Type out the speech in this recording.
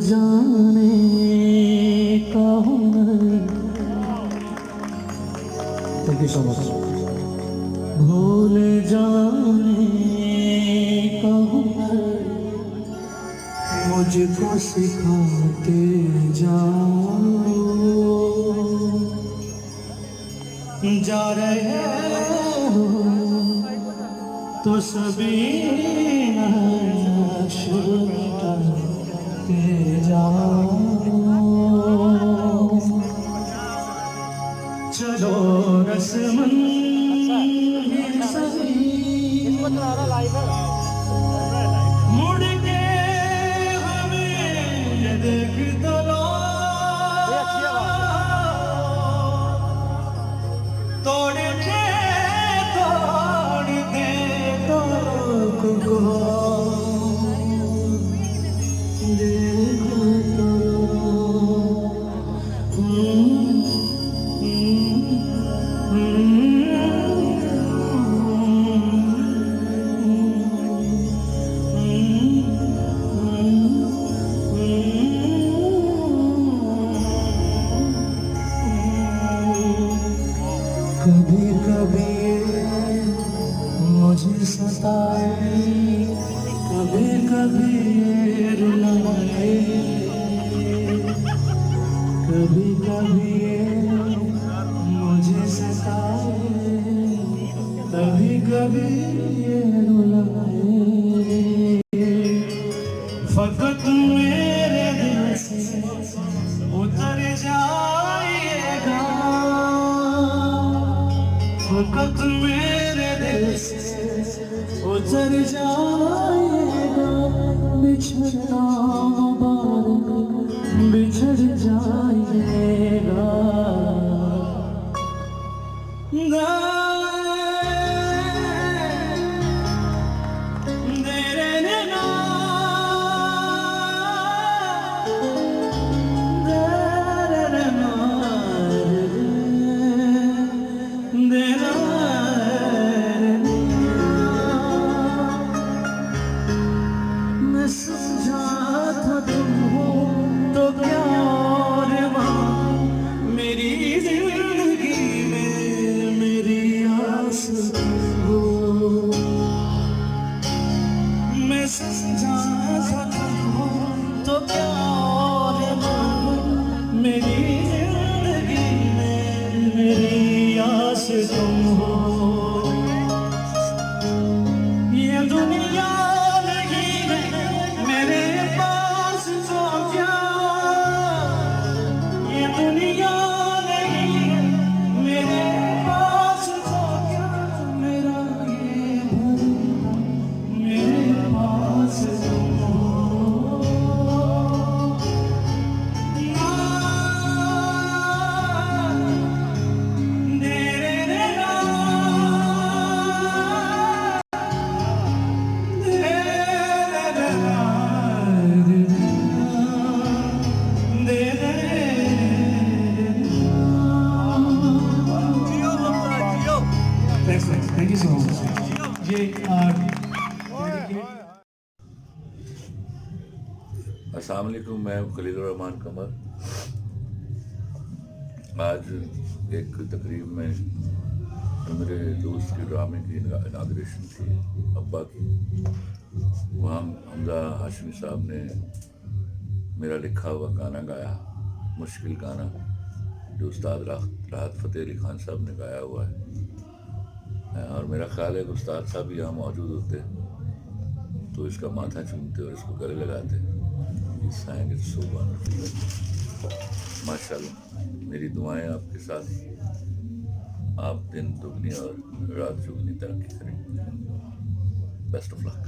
जाने का हुनर। Thank you so much. भूल जाने का हुनर मुझको सिखाते जाओ। जा रहे हो तो सभी नक्श मिटाते जाओ। चलो रस्मन सही मुड़ के हमें ये देख तो लो। तोड़ दे तो को देख तो कभी कभी मुझे सताए, कभी कभी रुलाए, कभी कभी मुझे सताए, कभी कभी रुलाए। फकत मेरे दिल से उतर जाइएगा, फकत मेरे दिल से उतर जाएगा। बिछड़ना मुबारक बिछड़ जाएगा। मैं समझा था तुम हो तो क्या और वहाँ मेरी जिंदगी में मेरी आस हो। मैं समझा था तुम हो तो क्या और वहाँ मेरी जिंदगी में मेरी आस तुम हो। ये दुनिया थैंक यू सो मच। ये अस्सलाम वालेकुम, मैं खलीलुर रहमान कमर। आज एक तकरीब में मेरे दोस्त के ड्रामे की इनाग्रेशन थी, अब्बा की। वहाँ हमजा हाशमी साहब ने मेरा लिखा हुआ गाना गाया, मुश्किल गाना, जो उस्ताद राहत फ़तेह अली खान साहब ने गाया हुआ है। और मेरा ख्याल है कि उस्ताद साहब यहाँ मौजूद होते तो इसका माथा चूमते और इसको गले लगाते। माशाल्लाह, मेरी दुआएं आपके साथ। आप दिन दुगनी और रात चुगनी तरक्की करें। Best of luck.